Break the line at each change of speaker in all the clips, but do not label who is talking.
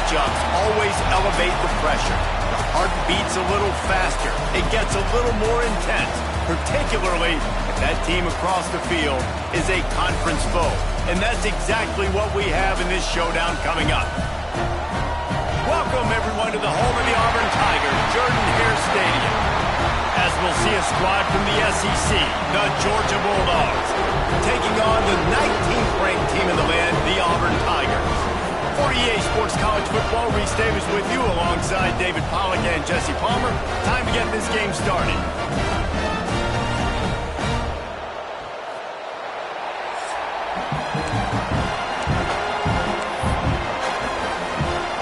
matchups always elevate the pressure. The heart beats a little faster. It gets a little more intense, particularly if that team across the field is a conference foe. And that's exactly what we have in this showdown coming up. Welcome, everyone, to the home of the Auburn Tigers, Jordan-Hare Stadium. As we'll see a squad from the SEC, the Georgia Bulldogs, taking on the 19th ranked team in the land, the Auburn Tigers. For EA Sports College Football, Reese Davis with you alongside David Pollack and Jesse Palmer. Time to get this game started.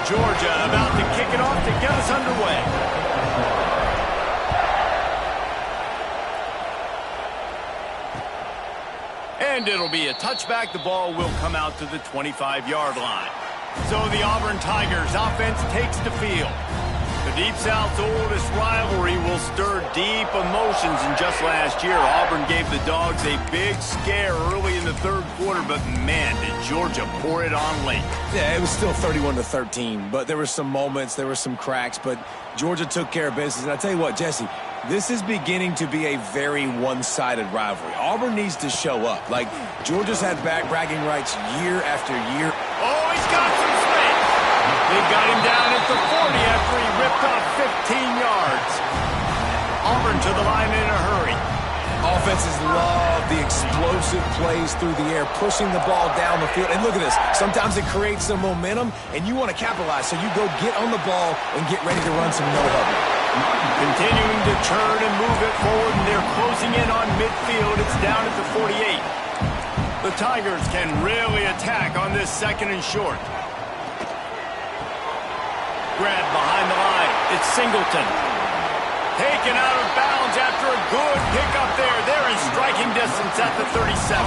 Georgia about to kick it off to get us underway. And it'll be a touchback. The ball will come out to the 25-yard line. So the Auburn Tigers offense takes the field. The Deep South's oldest rivalry will stir deep emotions. And just last year, Auburn gave the Dogs a big scare early in the third quarter, but man, did Georgia pour it on late.
Yeah, it was still 31-13, but there were some moments, there were some cracks, but Georgia took care of business. And I tell you what, Jesse, this is beginning to be a very one-sided rivalry. Auburn needs to show up. Like, Georgia's had bragging rights year after year.
Oh, he's got some space. They've got him down at the 40 after he ripped off 15 yards. Auburn to the line in a hurry.
Offenses love the explosive plays through the air, pushing the ball down the field. And look at this. Sometimes it creates some momentum, and you want to capitalize. So you go get on the ball and get ready to run some no-huddle.
Continuing to turn and move it forward, and they're closing in on midfield. It's down at the 48. The Tigers can really attack on this second and short. Grab behind the line. It's Singleton. Taken out of bounds after a good pickup there. They're in striking distance at the 37.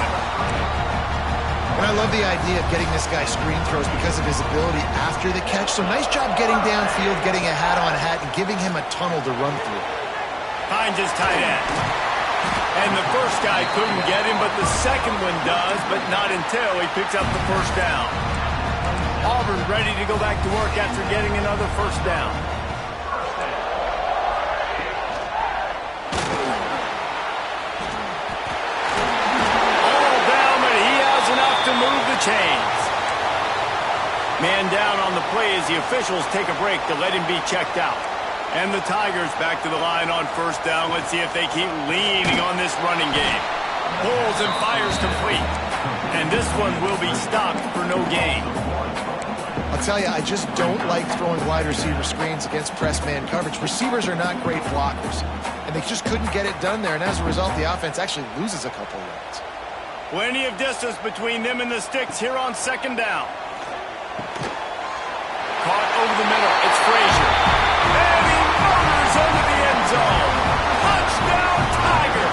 And I love the idea of getting this guy screen throws because of his ability after the catch. So nice job getting downfield, getting a hat-on-hat, and giving him a tunnel to run through.
Finds his tight end. And the first guy couldn't get him, but the second one does, but not until he picks up the first down. Auburn ready to go back to work after getting another first down. All down, but he has enough to move the chains. Man down on the play as the officials take a break to let him be checked out. And the Tigers back to the line on first down. Let's see if they keep leaning on this running game. Pulls and fires complete. And this one will be stopped for no gain.
I'll tell you, I just don't like throwing wide receiver screens against press man coverage. Receivers are not great blockers. And they just couldn't get it done there. And as a result, the offense actually loses a couple of yards.
Plenty of distance between them and the sticks here on second down. Caught over the middle. It's Frazier. And he motors into the end zone. Touchdown, Tiger.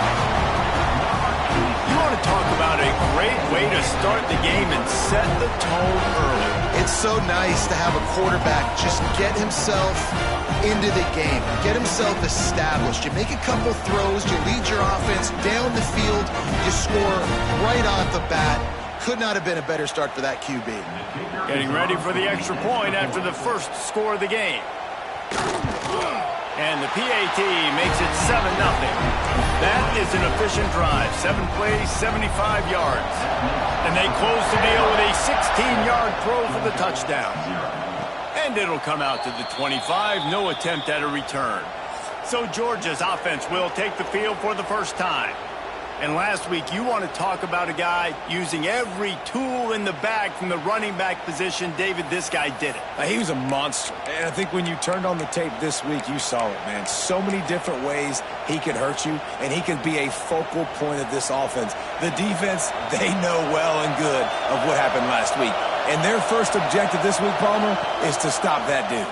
You want to talk about a great way to start the game and set the tone early.
It's so nice to have a quarterback just get himself into the game, get himself established. You make a couple throws, you lead your offense down the field, you score right off the bat. Could not have been a better start for that QB.
Getting ready for the extra point after the first score of the game. And the PAT makes it 7-0. That is an efficient drive. 7 plays, 75 yards. And they close the deal with a 16-yard throw for the touchdown. And it'll come out to the 25. No attempt at a return. So Georgia's offense will take the field for the first time. And last week, you want to talk about a guy using every tool in the bag from the running back position. David, this guy did it.
He was a monster. And I think when you turned on the tape this week, you saw it, man. So many different ways he could hurt you, and he could be a focal point of this offense. The defense, they know well and good of what happened last week. And their first objective this week, Palmer, is to stop that dude.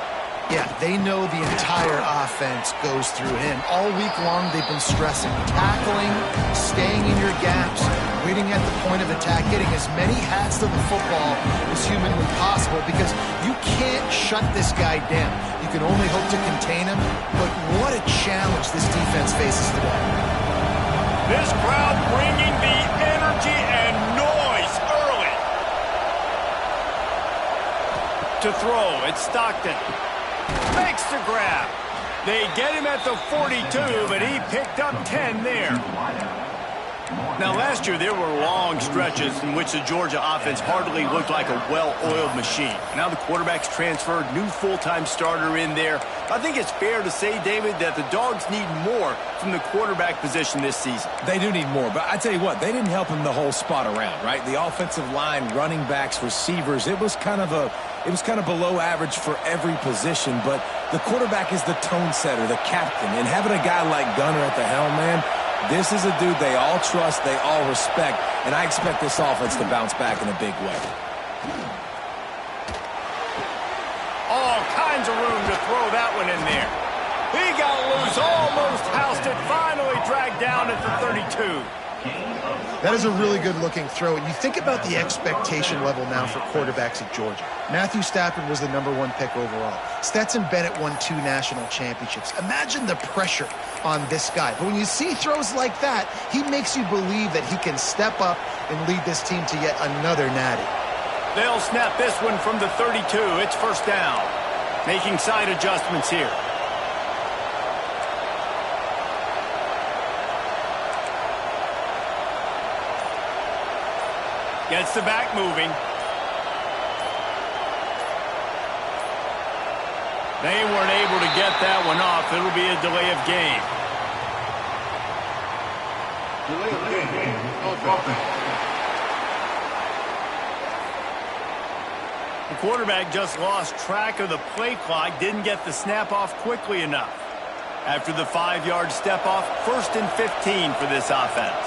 Yeah, they know the entire offense goes through him. All week long, they've been stressing tackling, staying in your gaps, waiting at the point of attack, getting as many hats to the football as humanly possible because you can't shut this guy down. You can only hope to contain him, but what a challenge this defense faces today.
This crowd bringing the energy and noise early. To throw, it's Stockton. Makes the grab. They get him at the 42, but he picked up 10 there. Now, last year, there were long stretches in which the Georgia offense hardly looked like a well-oiled machine. Now the quarterback's transferred, new full-time starter in there. I think it's fair to say, David, that the Dogs need more from the quarterback position this season.
They do need more, but I tell you what, they didn't help him the whole spot around, right? The offensive line, running backs, receivers, it was kind of below average for every position, but the quarterback is the tone setter, the captain, and having a guy like Gunner at the helm, man, this is a dude they all trust, they all respect, and I expect this offense to bounce back in a big way.
All kinds of room to throw that one in there. He got loose, almost housed it, finally dragged down at the 32.
That is a really good-looking throw. And you think about the expectation level now for quarterbacks at Georgia. Matthew Stafford was the #1 pick overall. Stetson Bennett won 2 national championships. Imagine the pressure on this guy. But when you see throws like that, he makes you believe that he can step up and lead this team to yet another natty.
They'll snap this one from the 32. It's first down. Making side adjustments here. Gets the back moving. They weren't able to get that one off. It'll be a delay of game.
Delay of game.
The quarterback just lost track of the play clock, didn't get the snap off quickly enough. After the 5-yard step off, 1st and 15 for this offense.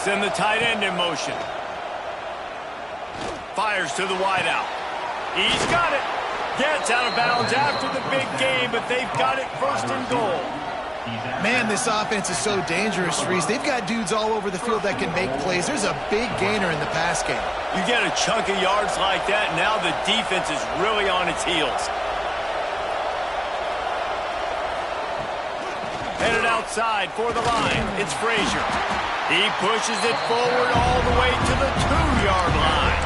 Send the tight end in motion. Fires to the wideout. He's got it. Gets out of bounds after the big game, but they've got it 1st and goal.
Man, this offense is so dangerous, Reese. They've got dudes all over the field that can make plays. There's a big gainer in the pass game.
You get a chunk of yards like that, now the defense is really on its heels. Headed outside for the line. It's Frazier. He pushes it forward all the way to the 2-yard line.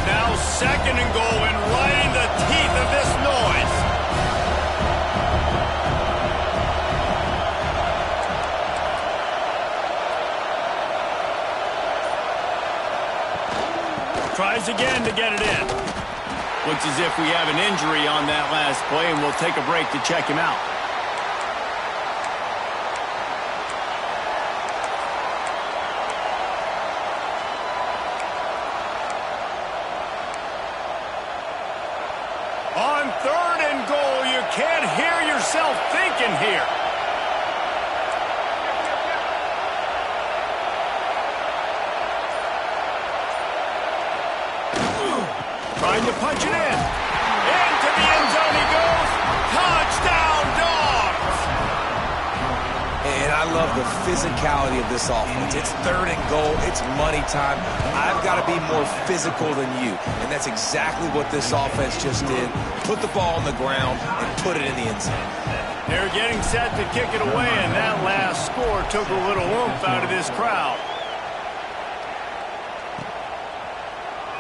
Now 2nd and goal, and right in the teeth of this noise. Tries again to get it in. Looks as if we have an injury on that last play, and we'll take a break to check him out. On 3rd and goal, you can't hear yourself thinking here. Trying to punch it in. Into the end zone he goes. Touchdown, Dogs!
And I love the physicality of this offense. It's 3rd and goal. It's money time. I've got to be more physical than you. And that's exactly what this offense just did. Put the ball on the ground and put it in the end zone.
They're getting set to kick it away, and that last score took a little oomph out of this crowd.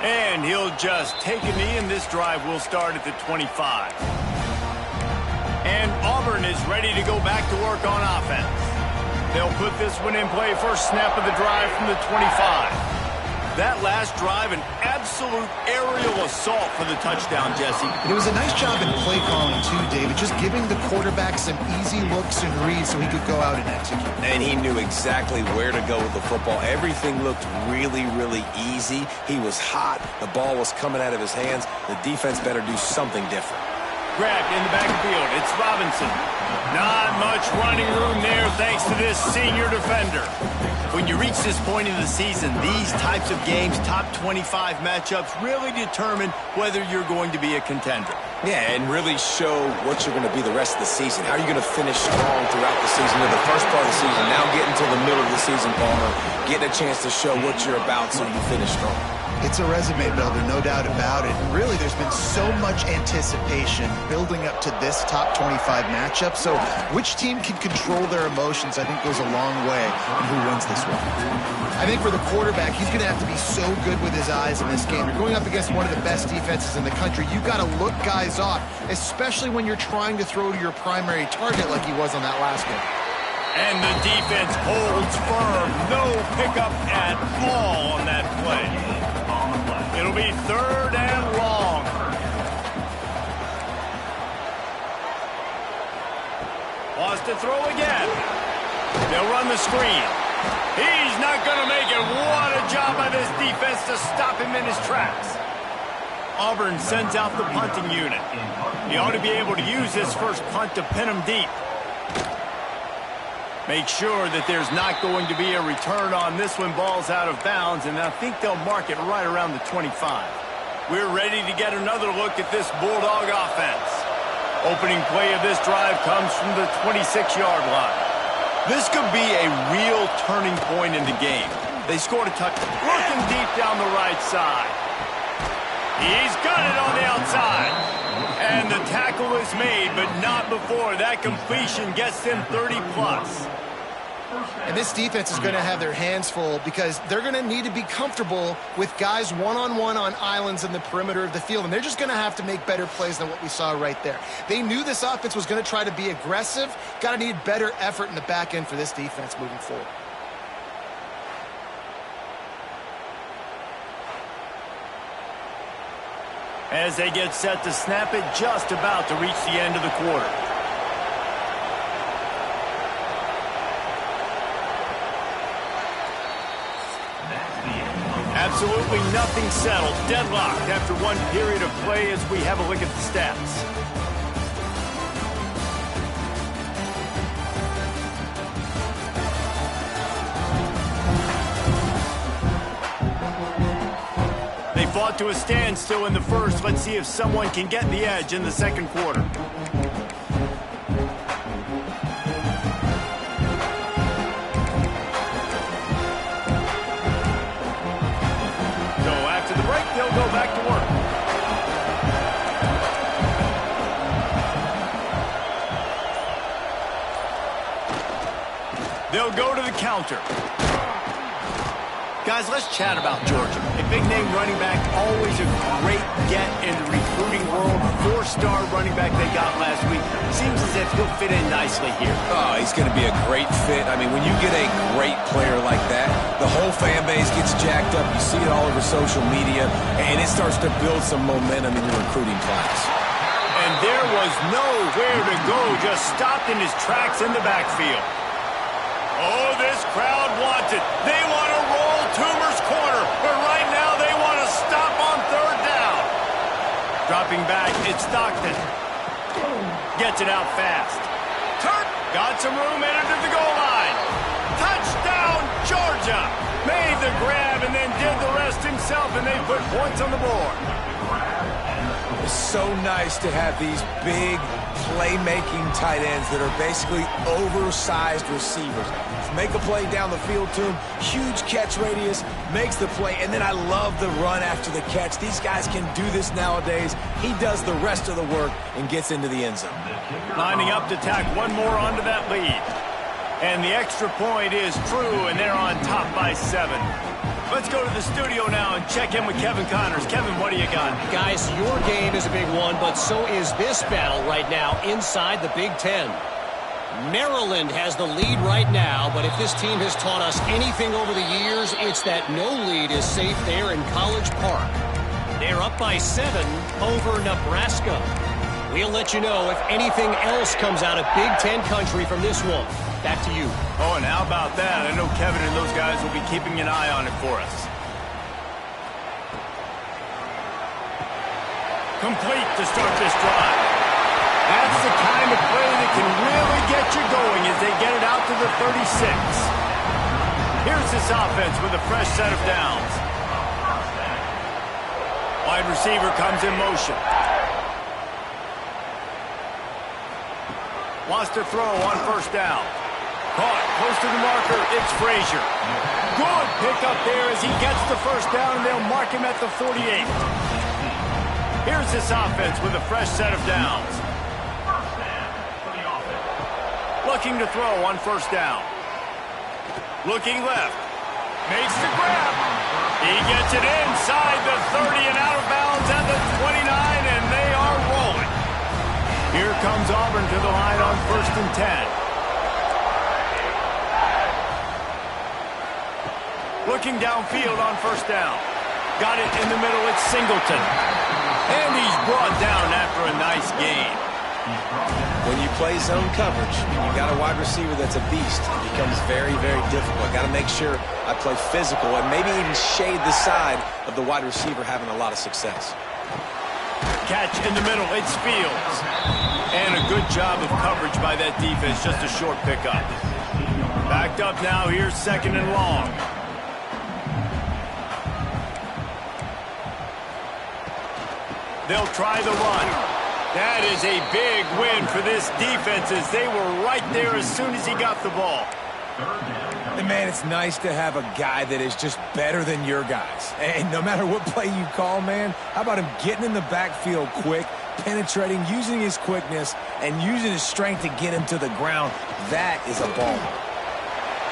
And he'll just take a knee, and this drive will start at the 25. And Auburn is ready to go back to work on offense. They'll put this one in play, first snap of the drive from the 25. That last drive, an absolute aerial assault for the touchdown, Jesse.
It was a nice job in play calling, too, David, just giving the quarterback some easy looks and reads so he could go out and execute.
And he knew exactly where to go with the football. Everything looked really, really easy. He was hot. The ball was coming out of his hands. The defense better do something different.
Grabbed in the backfield. It's Robinson. Not much running room there thanks to this senior defender. When you reach this point in the season, these types of games, top 25 matchups, really determine whether you're going to be a contender.
Yeah, and really show what you're going to be the rest of the season. How are you going to finish strong throughout the season? In the first part of the season, now getting to the middle of the season, Palmer, getting a chance to show what you're about so you finish strong.
It's a resume builder, no doubt about it. Really, there's been so much anticipation building up to this top 25 matchup. So which team can control their emotions, I think, goes a long way in who wins this one. I think for the quarterback, he's going to have to be so good with his eyes in this game. You're going up against one of the best defenses in the country. You've got to look guys off, especially when you're trying to throw to your primary target like he was on that last game.
And the defense holds firm. No pickup at all on that play. It'll be 3rd and long. Wants to throw again. They'll run the screen. He's not going to make it. What a job by this defense to stop him in his tracks. Auburn sends out the punting unit. He ought to be able to use this first punt to pin him deep. Make sure that there's not going to be a return on this one. Ball's out of bounds, and I think they'll mark it right around the 25. We're ready to get another look at this Bulldog offense. Opening play of this drive comes from the 26-yard line. This could be a real turning point in the game. They scored a touchdown. Looking deep down the right side. He's got it on the outside. And the tackle is made, but not before that completion gets them 30-plus.
And this defense is going to have their hands full because they're going to need to be comfortable with guys one-on-one on islands in the perimeter of the field. And they're just going to have to make better plays than what we saw right there. They knew this offense was going to try to be aggressive. Got to need better effort in the back end for this defense moving forward.
As they get set to snap it, just about to reach the end of the quarter. Absolutely nothing settled. Deadlocked after one period of play as we have a look at the stats. They fought to a standstill in the first. Let's see if someone can get the edge in the second quarter. So after the break, they'll go back to work. They'll go to the counter. Guys, let's chat about Georgia. A big-name running back, always a great get in the recruiting world. 4-star running back they got last week. Seems as if he'll fit in nicely here.
Oh, he's going to be a great fit. I mean, when you get a great player like that, the whole fan base gets jacked up. You see it all over social media, and it starts to build some momentum in your recruiting class.
And there was nowhere to go, just stopped in his tracks in the backfield. Oh, this crowd wants it. They want to roll Toomer's corner, but right now they want to stop on 3rd down. Dropping back, it's Stockton. Gets it out fast. Turn. Got some room, entered to the goal line. Touchdown, Georgia. Made the grab and then did the rest himself, and they put points on the board.
It's so nice to have these big playmaking tight ends that are basically oversized receivers. Make a play down the field to him, huge catch radius, makes the play, and then I love the run after the catch. These guys can do this nowadays. He does the rest of the work and gets into the end zone.
Lining up to tack one more onto that lead. And the extra point is true, and they're on top by 7. Let's go to the studio now and check in with Kevin Connors. Kevin, what do you got?
Guys, your game is a big one, but so is this battle right now inside the Big Ten. Maryland has the lead right now, but if this team has taught us anything over the years, it's that no lead is safe there in College Park. They're up by 7 over Nebraska. We'll let you know if anything else comes out of Big Ten country from this one. Back to you.
Oh, and how about that? I know Kevin and those guys will be keeping an eye on it for us. Complete to start this drive. That's the kind of play that can really get you going as they get it out to the 36. Here's this offense with a fresh set of downs. Wide receiver comes in motion. Wants to throw on first down. Caught close to the marker. It's Frazier. Good pickup there as he gets the first down, and they'll mark him at the 48. Here's this offense with a fresh set of downs. Looking to throw on first down. Looking left. Makes the grab. He gets it inside the 30 and out of bounds at the 29, and they are rolling. Here comes Auburn to the line on 1st and 10. Looking downfield on first down. Got it in the middle. It's Singleton. And he's brought down after a nice gain.
When you play zone coverage, you got a wide receiver that's a beast. It becomes very, very difficult. Got to make sure I play physical and maybe even shade the side of the wide receiver having a lot of success.
Catch in the middle. It's Fields. And a good job of coverage by that defense. Just a short pickup. Backed up now. Here's 2nd and long. They'll try the run. That is a big win for this defense as they were right there as soon as he got the ball.
And man, it's nice to have a guy that is just better than your guys. And no matter what play you call, man, how about him getting in the backfield quick, penetrating, using his quickness, and using his strength to get him to the ground? That is a ball.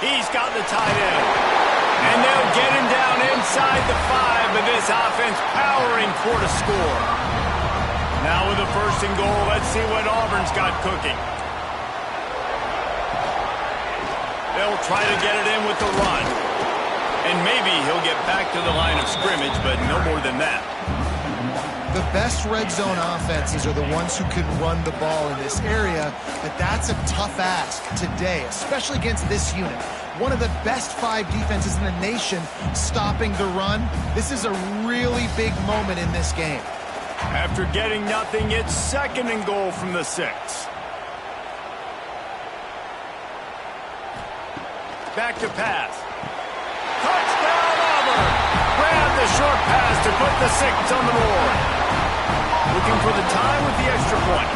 He's got the tight end. And they'll get him down inside the 5, but this offense powering for the score. Now with a 1st and goal, let's see what Auburn's got cooking. They'll try to get it in with the run. And maybe he'll get back to the line of scrimmage, but no more than that.
The best red zone offenses are the ones who can run the ball in this area, but that's a tough ask today, especially against this unit. One of the best 5 defenses in the nation stopping the run. This is a really big moment in this game.
After getting nothing, it's 2nd and goal from the 6. Back to pass. Touchdown, Auburn! Grab the short pass to put the 6 on the board. Looking for the tie with the extra point.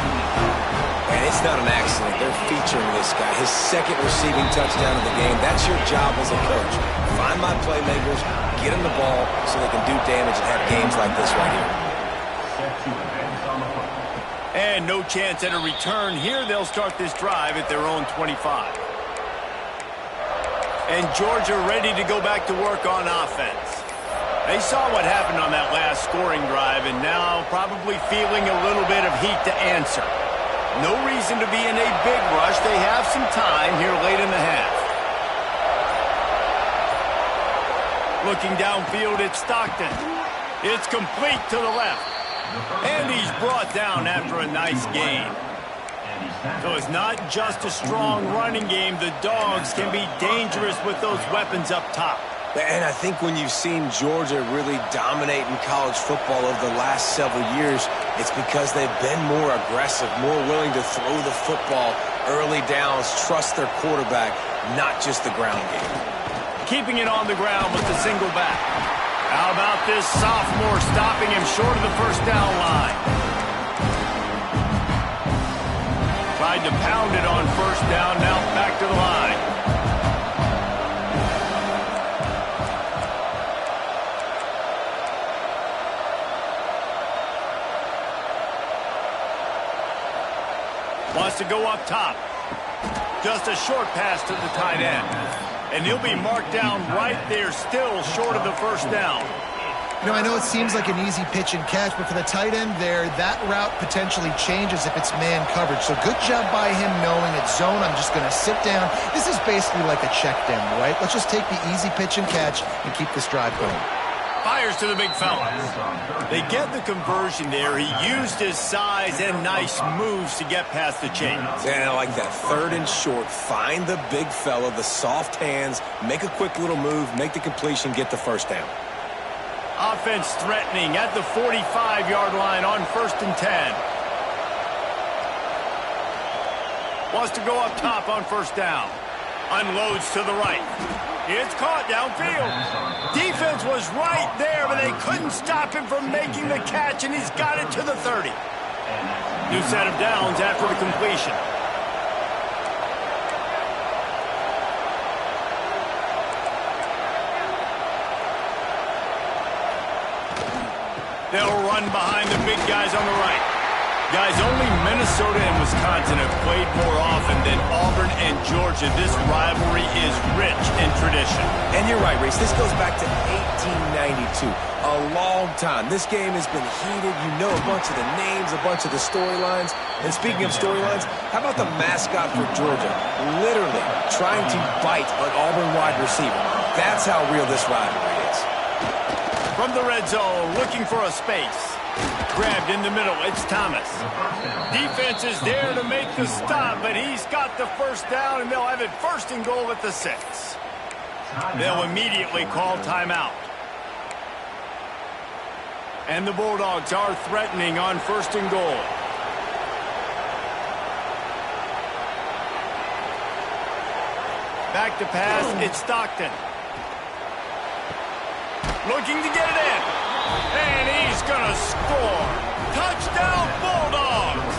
And it's not an accident. They're featuring this guy. His 2nd receiving touchdown of the game. That's your job as a coach. Find my playmakers, get them the ball so they can do damage and have games like this right here.
And no chance at a return here. They'll start this drive at their own 25. And Georgia ready to go back to work on offense. They saw what happened on that last scoring drive and now probably feeling a little bit of heat to answer. No reason to be in a big rush. They have some time here late in the half. Looking downfield, it's Stockton. It's complete to the left. And he's brought down after a nice gain. So it's not just a strong running game. The Dogs can be dangerous with those weapons up top.
And I think when you've seen Georgia really dominate in college football over the last several years, it's because they've been more aggressive, more willing to throw the football early downs, trust their quarterback, not just the ground game.
Keeping it on the ground with the single back. How about this sophomore stopping him short of the first down line? Tried to pound it on first down, now back to the line. Wants to go up top. Just a short pass to the tight end. And he'll be marked down right there, still short of the first down.
You know, I know it seems like an easy pitch and catch, but for the tight end there, that route potentially changes if it's man coverage. So good job by him knowing it's zone. I'm just going to sit down. This is basically like a check down, right? Let's just take the easy pitch and catch and keep this drive going.
Fires to the big fella. They get the conversion there. He used his size and nice moves to get past the chains.
And I like that 3rd and short. Find the big fella, the soft hands, make a quick little move, make the completion, get the first down.
Offense threatening at the 45-yard line on 1st and 10. Wants to go up top on first down. Unloads to the right. It's caught downfield. Defense was right there, but they couldn't stop him from making the catch, and he's got it to the 30. New set of downs after the completion. They'll run behind the big guys on the right. Guys, only Minnesota and Wisconsin have played more often than Auburn and Georgia. This rivalry is rich in tradition.
And you're right, Reese. This goes back to 1892. A long time. This game has been heated. You know a bunch of the names, a bunch of the storylines. And speaking of storylines, how about the mascot for Georgia? Literally trying to bite an Auburn wide receiver. That's how real this rivalry is.
From the red zone, looking for a space. Grabbed in the middle, it's Thomas. Defense is there to make the stop, but he's got the first down, and they'll have it first and goal at the 6. They'll immediately call timeout. And the Bulldogs are threatening on first and goal. Back to pass, it's Stockton. Looking to get it in. And he's going to score. Touchdown, Bulldogs!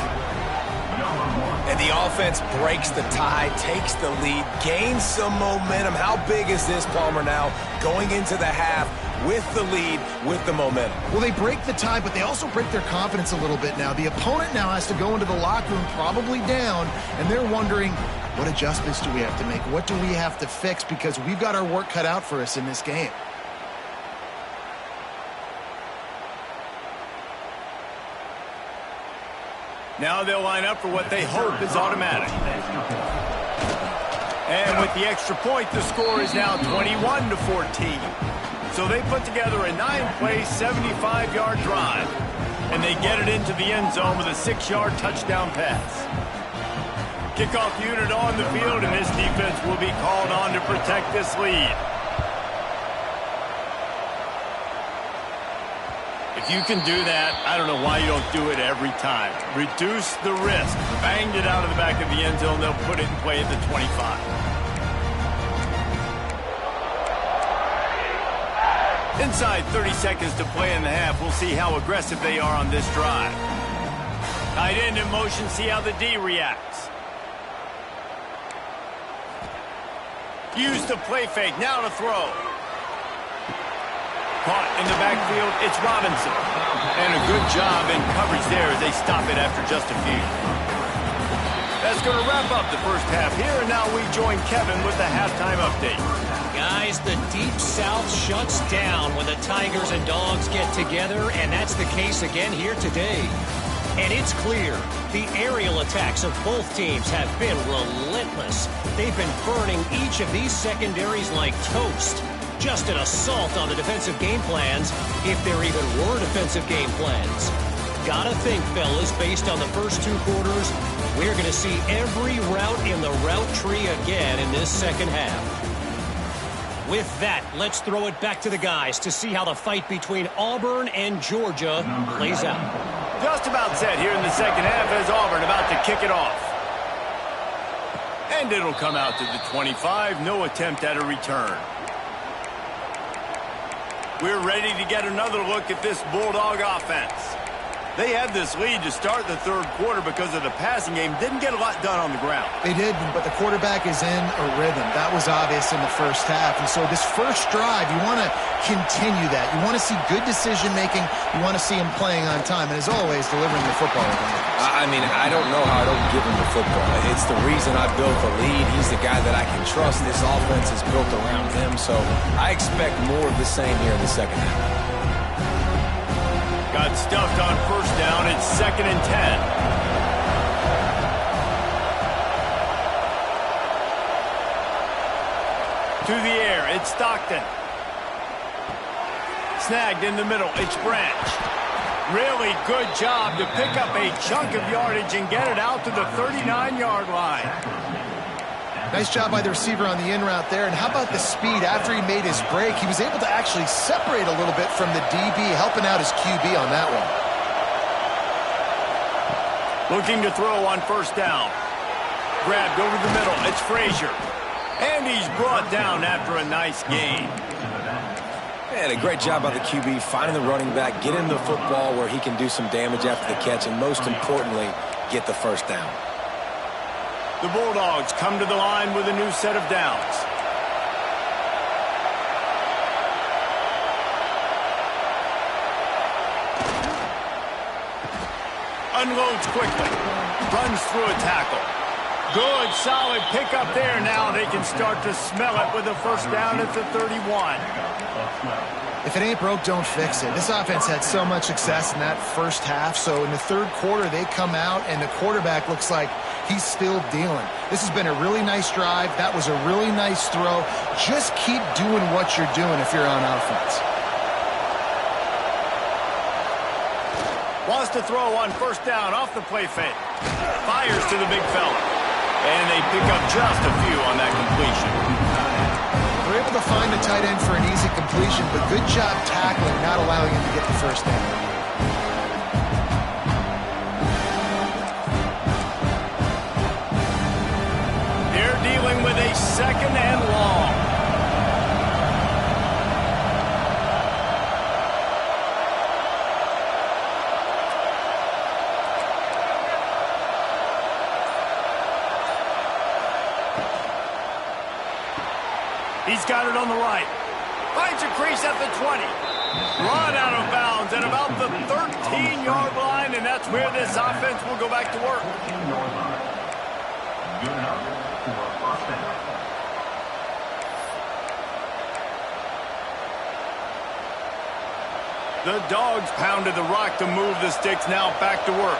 And the offense breaks the tie, takes the lead, gains some momentum. How big is this, Palmer, now? Going into the half with the lead, with the momentum.
Well, they break the tie, but they also break their confidence a little bit now. The opponent now has to go into the locker room probably down, and they're wondering, what adjustments do we have to make? What do we have to fix? Because we've got our work cut out for us in this game.
Now they'll line up for what they hope is automatic. And with the extra point, the score is now 21-14. So they put together a 9-play, 75-yard drive. And they get it into the end zone with a 6-yard touchdown pass. Kickoff unit on the field, and this defense will be called on to protect this lead. If you can do that, I don't know why you don't do it every time. Reduce the risk. Banged it out of the back of the end zone. They'll put it in play at the 25. Inside 30 seconds to play in the half. We'll see how aggressive they are on this drive. Tight end in motion. See how the D reacts. Use the play fake. Now to throw. Caught in the backfield, it's Robinson. And a good job in coverage there as they stop it after just a few. That's going to wrap up the first half here, and now we join Kevin with the halftime update.
Guys, the Deep South shuts down when the Tigers and Dogs get together, and that's the case again here today. And it's clear, the aerial attacks of both teams have been relentless. They've been burning each of these secondaries like toast. Just an assault on the defensive game plans, if there even were defensive game plans. Gotta think, fellas, based on the first 2 quarters, we're going to see every route in the route tree again in this second half. With that, let's throw it back to the guys to see how the fight between Auburn and Georgia plays out.
Just about set here in the second half as Auburn about to kick it off. And it'll come out to the 25. No attempt at a return. We're ready to get another look at this Bulldog offense. They had this lead to start the third quarter because of the passing game. Didn't get a lot done on the ground.
They did, but the quarterback is in a rhythm. That was obvious in the first half. And so this first drive, you want to continue that. You want to see good decision-making. You want to see him playing on time. And as always, delivering the football.
I mean, I don't know how I don't give him the football. It's the reason I built the lead. He's the guy that I can trust. This offense is built around him. So I expect more of the same here in the second half.
Got stuffed on first down. It's 2nd and 10. To the air, it's Stockton. Snagged in the middle, it's Branch. Really good job to pick up a chunk of yardage and get it out to the 39-yard line.
Nice job by the receiver on the in route there. And how about the speed after he made his break? He was able to actually separate a little bit from the DB, helping out his QB on that one.
Looking to throw on first down. grabbed over the middle. It's Frazier. And he's brought down after a nice gain.
And a great job by the QB finding the running back, get him the football where he can do some damage after the catch, and most importantly, get the first down.
The Bulldogs come to the line with a new set of downs. Unloads quickly. Runs through a tackle. Good, solid pickup there. Now they can start to smell it with a first down at the 31.
If it ain't broke, don't fix it. This offense had so much success in that first half, so in the third quarter they come out and the quarterback looks like he's still dealing. This has been a really nice drive. That was a really nice throw. Just keep doing what you're doing if you're on offense.
Wants to throw on first down off the play fake. Fires to the big fella. And they pick up just a few on that completion.
They're able to find the tight end for an easy completion, but good job tackling, not allowing him to get the first down.
They're dealing with a second and long. He's got it on the right. Finds a crease at the 20. Run out of bounds at about the 13-yard line, and that's where this offense will go back to work. The Dogs pounded the rock to move the sticks, now back to work.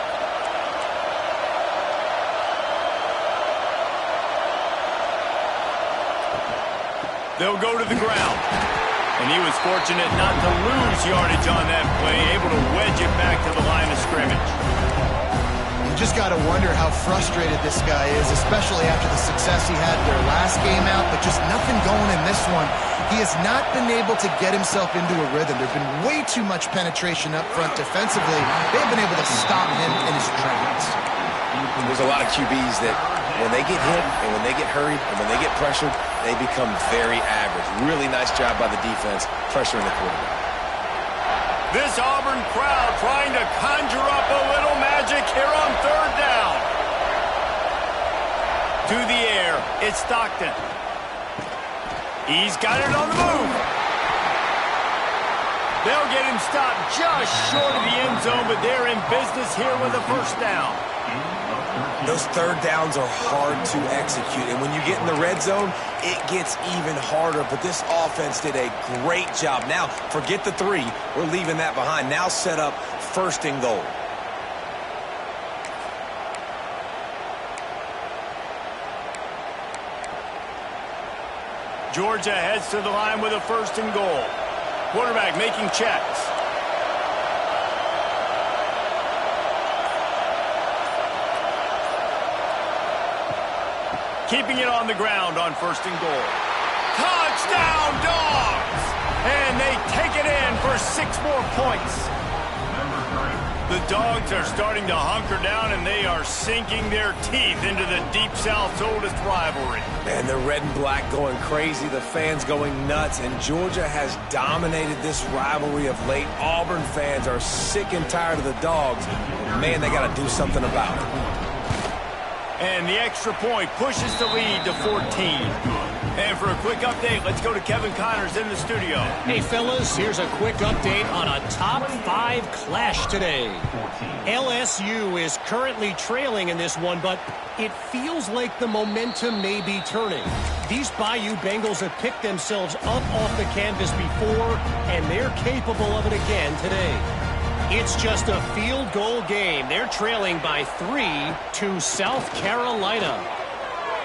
They'll go to the ground. And he was fortunate not to lose yardage on that play, able to wedge it back to the line of scrimmage.
You just got to wonder how frustrated this guy is, especially after the success he had their last game out, but just nothing going in this one. He has not been able to get himself into a rhythm. There's been way too much penetration up front defensively. They've been able to stop him in his tracks.
There's a lot of QBs that when they get hit and when they get hurried and when they get pressured, they become very average. Really nice job by the defense pressuring the quarterback.
This Auburn crowd trying to conjure up a little magic here on third down. To the air, it's Stockton. He's got it on the move. They'll get him stopped just short of the end zone, but they're in business here with a first down.
Those third downs are hard to execute, and when you get in the red zone, it gets even harder, but this offense did a great job. Now, forget the 3. We're leaving that behind. Now set up first and goal.
Georgia heads to the line with a first and goal. Quarterback making checks. Keeping it on the ground on first and goal. Touchdown, Dogs! And they take it in for 6 more points. The Dogs are starting to hunker down, and they are sinking their teeth into the Deep South's oldest rivalry.
And the red and black going crazy, the fans going nuts, and Georgia has dominated this rivalry of late. Auburn fans are sick and tired of the Dogs. Man, they got to do something about it.
And the extra point pushes the lead to 14. And for a quick update, let's go to Kevin Connors in the studio.
Hey, fellas, here's a quick update on a top 5 clash today. LSU is currently trailing in this one, but it feels like the momentum may be turning. These Bayou Bengals have picked themselves up off the canvas before, and they're capable of it again today. It's just a field goal game. They're trailing by 3 to South Carolina.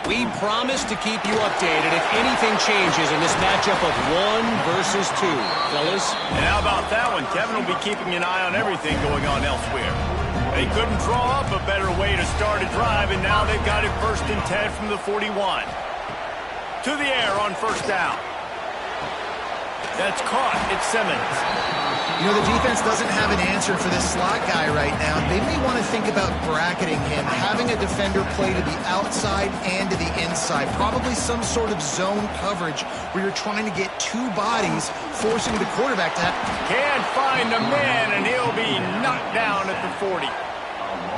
We promise to keep you updated if anything changes in this matchup of 1 versus 2. Fellas?
And how about that one? Kevin will be keeping an eye on everything going on elsewhere. They couldn't draw up a better way to start a drive, and now they've got it first and 10 from the 41. To the air on first down. That's caught. It's Simmons.
You know, the defense doesn't have an answer for this slot guy right now. They may want to think about bracketing him, having a defender play to the outside and to the inside. Probably some sort of zone coverage where you're trying to get two bodies, forcing the quarterback to have...
Can't find the man, and he'll be knocked down at the 40.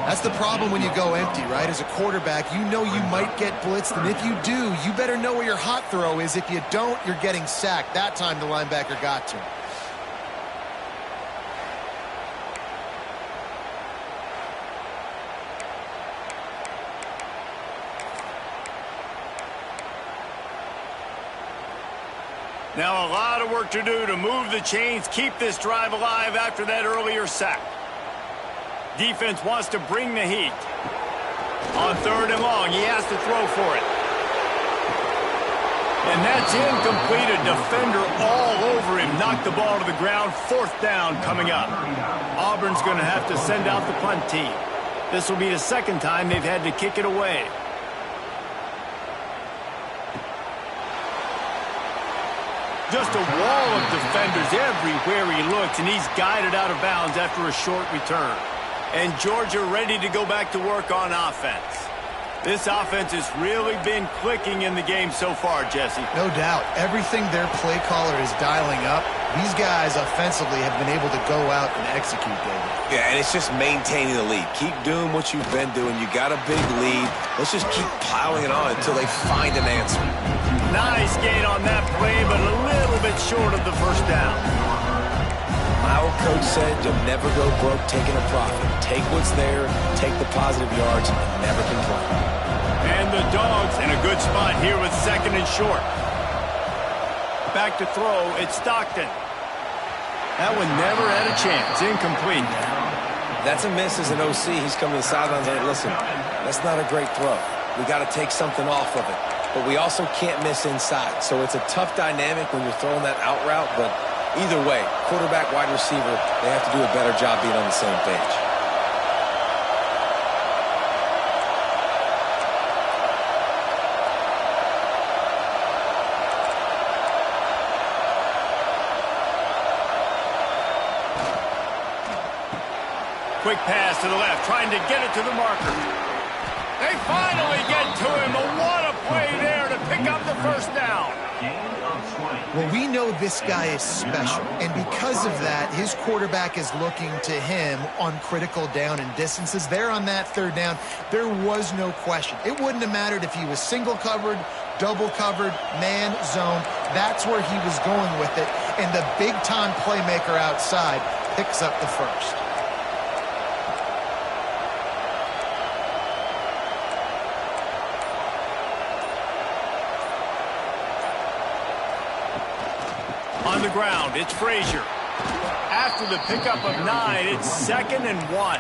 That's the problem when you go empty, right? As a quarterback, you know you might get blitzed, and if you do, you better know where your hot throw is. If you don't, you're getting sacked. That time the linebacker got to him.
Now a lot of work to do to move the chains, keep this drive alive after that earlier sack. Defense wants to bring the heat. On 3rd and long, he has to throw for it. And that's incomplete. A defender all over him. Knocked the ball to the ground. 4th down coming up. Auburn's going to have to send out the punt team. This will be the 2nd time they've had to kick it away. Just a wall of defenders everywhere he looks, and he's guided out of bounds after a short return. And Georgia ready to go back to work on offense. This offense has really been clicking in the game so far, Jesse.
No doubt. Everything their play caller is dialing up, these guys offensively have been able to go out and execute, David.
Yeah, and it's just maintaining the lead. Keep doing what you've been doing. You got a big lead. Let's just keep piling it on until they find an answer.
Nice gain on that play, but a little bit short of the 1st down.
My old coach said you'll never go broke taking a profit. Take what's there, take the positive yards, and never complain.
And the Dogs in a good spot here with 2nd and short. Back to throw, it's Stockton. That one never had a chance, incomplete.
That's a miss as an OC. He's coming to the sidelines and listen, that's not a great throw. We got to take something off of it. But we also can't miss inside. So it's a tough dynamic when you're throwing that out route, but either way, quarterback, wide receiver, they have to do a better job being on the same page.
Quick pass to the left, trying to get it to the marker. They finally get to him, but what a play there to pick up the 1st down.
Well, we know this guy is special, and because of that, his quarterback is looking to him on critical down and distances. There on that 3rd down, there was no question. It wouldn't have mattered if he was single covered, double covered, man, zone. That's where he was going with it, and the big-time playmaker outside picks up the 1st.
On the ground, it's Frazier. After the pickup of 9, it's 2nd and 1.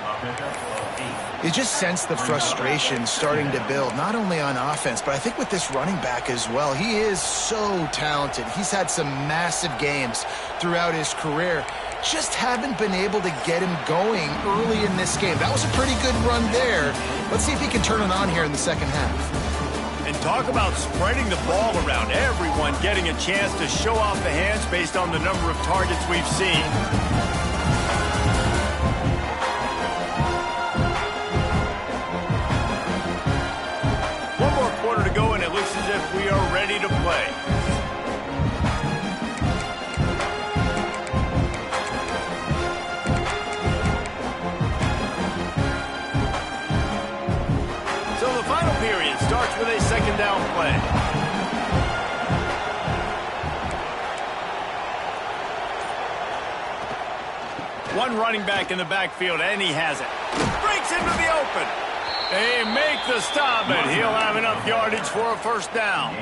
You just sense the frustration starting to build, not only on offense, but I think with this running back as well. He is so talented. He's had some massive games throughout his career. Just haven't been able to get him going early in this game. That was a pretty good run there. Let's see if he can turn it on here in the 2nd half.
And talk about spreading the ball around. Everyone getting a chance to show off the hands based on the number of targets we've seen. One more quarter to go, and it looks as if we are ready to play. So the final period starts with a 2nd down play. One running back in the backfield, and he has it. Breaks into the open. They make the stop, and he'll have enough yardage for a 1st down.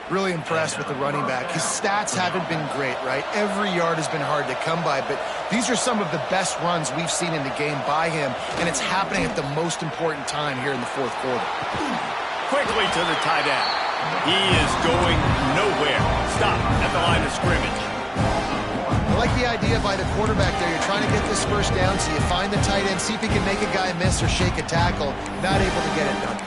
Really impressed with the running back. His stats haven't been great, right? Every yard has been hard to come by, but these are some of the best runs we've seen in the game by him, and it's happening at the most important time here in the 4th quarter.
Quickly to the tight end. He is going nowhere. Stop at the line of scrimmage.
I like the idea by the quarterback there. You're trying to get this 1st down, so you find the tight end, see if he can make a guy miss or shake a tackle. Not able to get it done.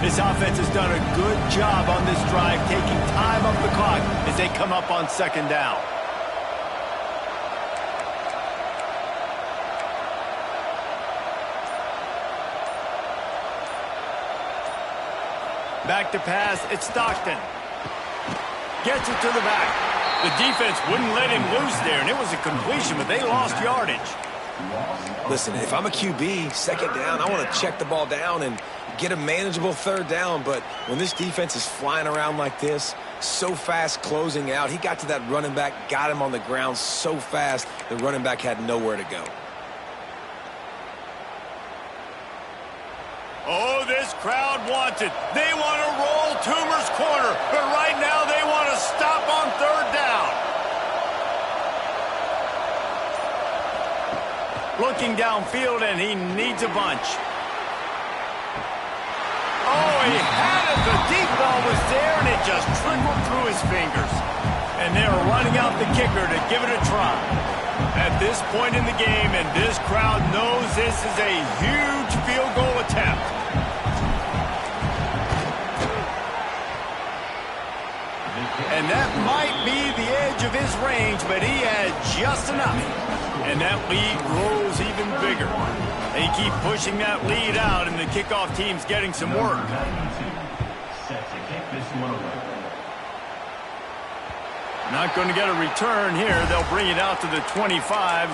This offense has done a good job on this drive, taking time off the clock as they come up on second down. Back to pass, it's Stockton. Gets it to the back. The defense wouldn't let him loose there, and it was a completion, but they lost yardage.
Listen, if I'm a QB, second down, I want to check the ball down and get a manageable third down. But when this defense is flying around like this, so fast closing out, he got to that running back, got him on the ground so fast, the running back had nowhere to go.
Oh, this crowd wants it. They want to roll Toomer's corner, but right now they want to stop on third down. Looking downfield, and he needs a bunch. Oh, he had it. The deep ball was there, and it just trickled through his fingers. And they're running out the kicker to give it a try. At this point in the game, and this crowd knows this is a huge field goal attempt. And that might be the edge of his range, but he had just enough. And that lead grows even bigger. They keep pushing that lead out, and the kickoff team's getting some work. Not going to get a return here. They'll bring it out to the 25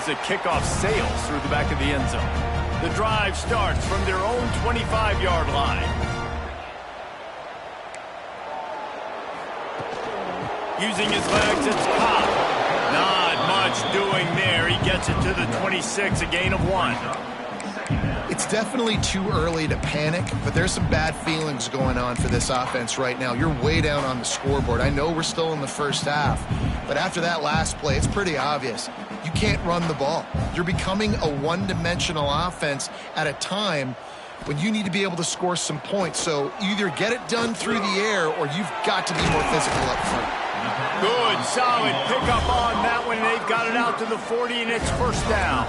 as the kickoff sails through the back of the end zone. The drive starts from their own 25-yard line. Using his legs, it's Cobb. Not much doing there. He gets it to the 26, a gain of 1.
It's definitely too early to panic, but there's some bad feelings going on for this offense right now. You're way down on the scoreboard. I know we're still in the first half, but after that last play, it's pretty obvious. You can't run the ball. You're becoming a one-dimensional offense at a time when you need to be able to score some points. So either get it done through the air or you've got to be more physical up front.
Good, solid pickup on that one. They've got it out to the 40, and it's first down.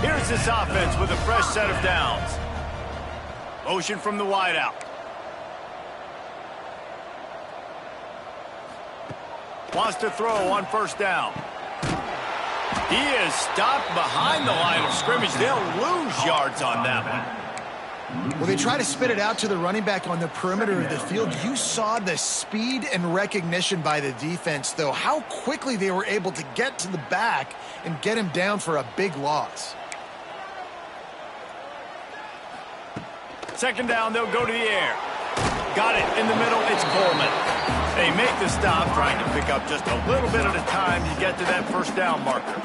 Here's this offense with a fresh set of downs. Motion from the wideout. Wants to throw on first down. He is stopped behind the line of scrimmage. They'll lose yards on that one.
Well, they try to spit it out to the running back on the perimeter of the field. You saw the speed and recognition by the defense, though. How quickly they were able to get to the back and get him down for a big loss.
Second down, they'll go to the air. Got it in the middle, it's Coleman. They make the stop, trying to pick up just a little bit at a time to get to that first down marker.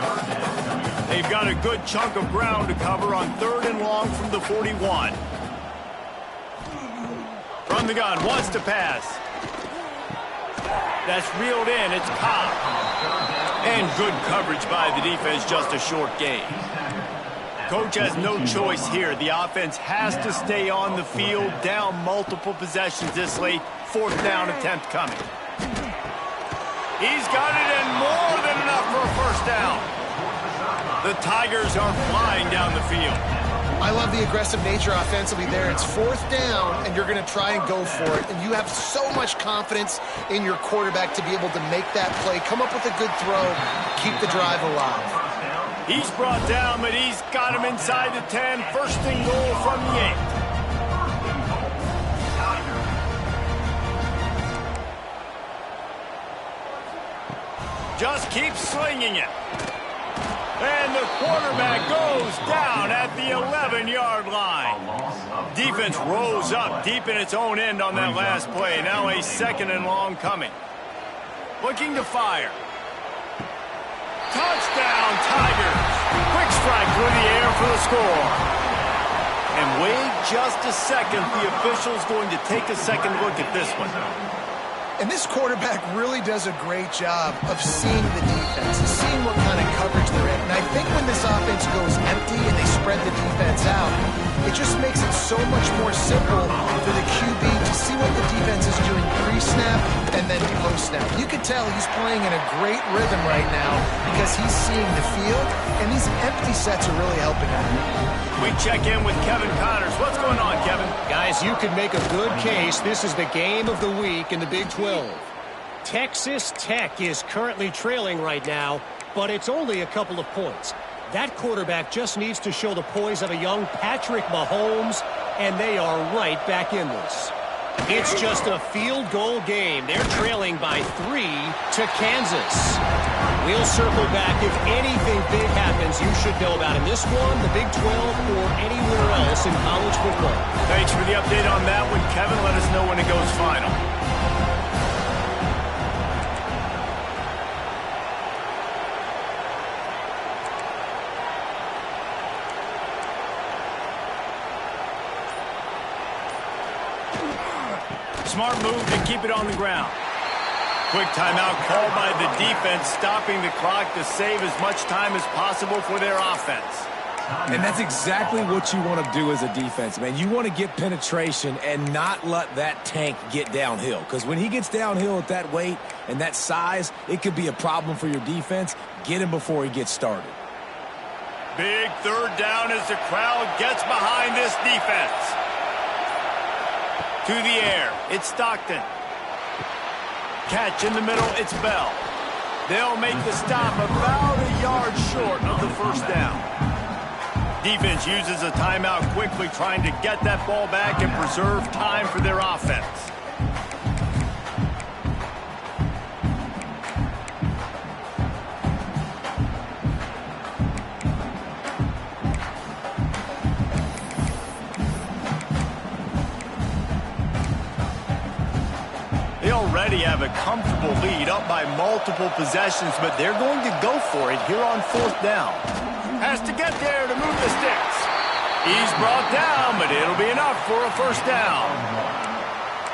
They've got a good chunk of ground to cover on third and long from the 41. From the gun, wants to pass. That's reeled in, it's Cobb. And good coverage by the defense, just a short gain. Coach has no choice here. The offense has to stay on the field, down multiple possessions this late. Fourth down attempt coming. He's got it, and more than enough for a first down. The Tigers are flying down the field.
I love the aggressive nature offensively there. It's fourth down, and you're going to try and go for it. And you have so much confidence in your quarterback to be able to make that play, come up with a good throw, keep the drive alive.
He's brought down, but he's got him inside the 10. First and goal from the 8. Just keep slinging it. And the quarterback goes down at the 11-yard line. Defense rose up deep in its own end on that last play. Now a second and long coming. Looking to fire. Touchdown, Tigers. Quick strike through the air for the score. And wait just a second. The official's going to take a second look at this one.
And this quarterback really does a great job of seeing the defense, seeing what kind of coverage they're in. And I think when this offense goes empty and they spread the defense out, it just makes it so much more simple for the QB to see what the defense is doing pre-snap and then post-snap. You can tell he's playing in a great rhythm right now because he's seeing the field, and these empty sets are really helping him.
We check in with Kevin Connors. What's going on, Kevin?
Guys, you could make a good case. This is the game of the week in the Big 12. Texas Tech is currently trailing right now, but it's only a couple of points. That quarterback just needs to show the poise of a young Patrick Mahomes, and they are right back in this. It's just a field goal game. They're trailing by 3 to Kansas. We'll circle back. If anything big happens, you should know about in this one, the Big 12, or anywhere else in college football.
Thanks for the update on that one, Kevin. Let us know when it goes final. Smart move to keep it on the ground. Quick timeout called by the defense, stopping the clock to save as much time as possible for their offense.
And that's exactly what you want to do as a defense, man. You want to get penetration and not let that tank get downhill. Because when he gets downhill at that weight and that size, it could be a problem for your defense. Get him before he gets started.
Big third down as the crowd gets behind this defense. To the air, it's Stockton. Catch in the middle, it's Bell. They'll make the stop about a yard short of the first down. Defense uses a timeout quickly, trying to get that ball back and preserve time for their offense. They already have a comfortable lead, up by multiple possessions, but they're going to go for it here on fourth down. Has to get there to move the sticks. He's brought down, but it'll be enough for a first down.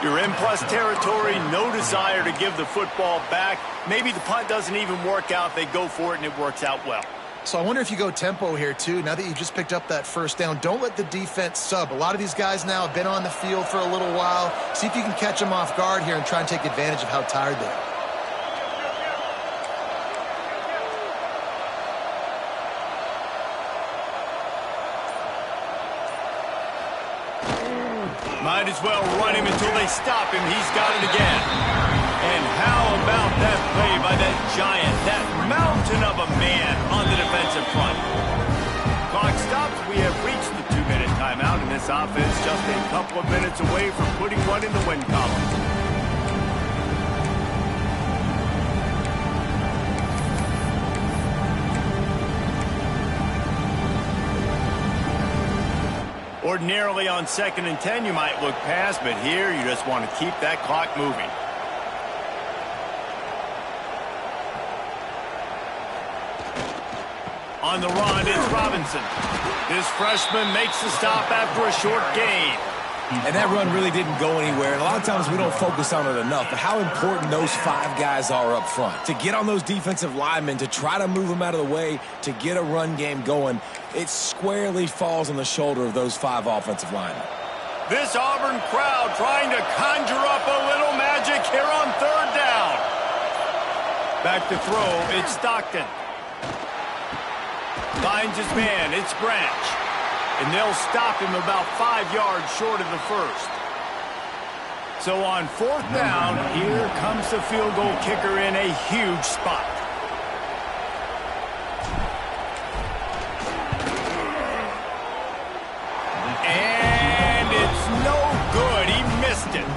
You're in plus territory, no desire to give the football back. Maybe the punt doesn't even work out. They go for it, and it works out well.
So I wonder if you go tempo here, too. Now that you just picked up that first down, don't let the defense sub. A lot of these guys now have been on the field for a little while. See if you can catch them off guard here and try and take advantage of how tired they are.
Might as well run him until they stop him. He's got it again. And how about that play by that giant, that mountain of a man on the defensive front? Clock stops. We have reached the 2-minute timeout, and this offense just a couple of minutes away from putting one in the win column. Ordinarily on 2nd and 10, you might look past, but here you just want to keep that clock moving. On the run, it's Robinson. This freshman makes the stop after a short gain.
And that run really didn't go anywhere. And a lot of times we don't focus on it enough, but how important those 5 guys are up front. To get on those defensive linemen, to try to move them out of the way, to get a run game going, it squarely falls on the shoulder of those 5 offensive linemen.
This Auburn crowd trying to conjure up a little magic here on 3rd down. Back to throw, it's Stockton. Finds his man, it's Branch. And they'll stop him about 5 yards short of the first. So on 4th down, here comes the field goal kicker in a huge spot. And it's no good. He missed it.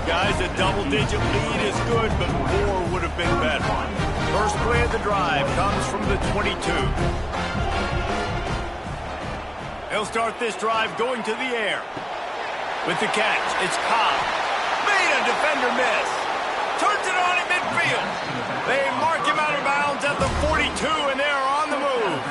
Guys, a double-digit lead is good, but more would have been better. First play of the drive comes from the 22. He'll start this drive going to the air. With the catch, it's Cobb. Made a defender miss. Turns it on at midfield. They mark him out of bounds at the 42, and they're on the move.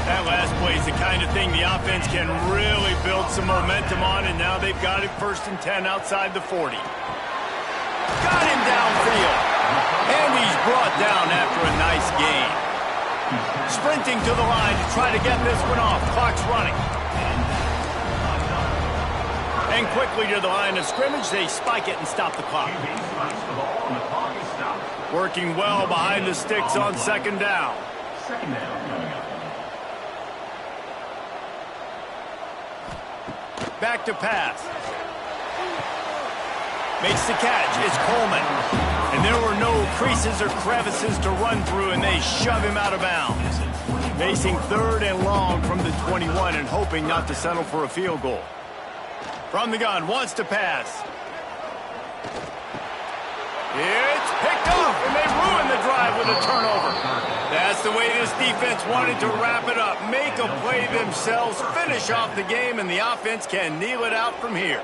That last play is the kind of thing the offense can really build some momentum on, and now they've got it 1st and 10 outside the 40. Got him downfield. And he's brought down after a nice gain. Sprinting to the line to try to get this one off. Clock's running. And quickly to the line of scrimmage, they spike it and stop the clock. Working well behind the sticks on second down. Back to pass. Makes the catch. It's Coleman. And there were no creases or crevices to run through, and they shove him out of bounds. Facing third and long from the 21 and hoping not to settle for a field goal. From the gun, wants to pass. It's picked off, and they ruin the drive with a turnover. That's the way this defense wanted to wrap it up. Make a play themselves, finish off the game, and the offense can kneel it out from here.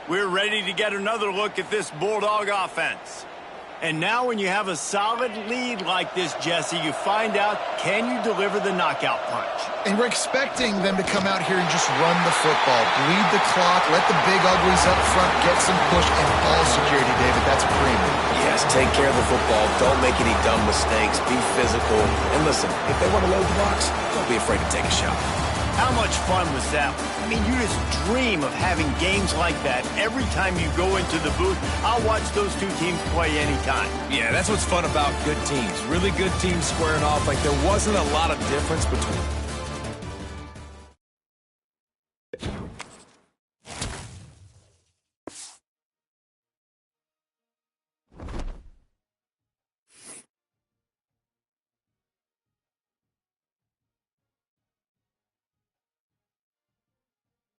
We're ready to get another look at this Bulldog offense. And now when you have a solid lead like this, Jesse, you find out, can you deliver the knockout punch?
And we're expecting them to come out here and just run the football, bleed the clock, let the big uglies up front get some push and ball security, David. That's a premium.
Yes, take care of the football. Don't make any dumb mistakes. Be physical. And listen, if they want to load the box, don't be afraid to take a shot.
How much fun was that? I mean, you just dream of having games like that every time you go into the booth. I'll watch those two teams play anytime.
Yeah, that's what's fun about good teams. Really good teams squaring off. Like, there wasn't a lot of difference between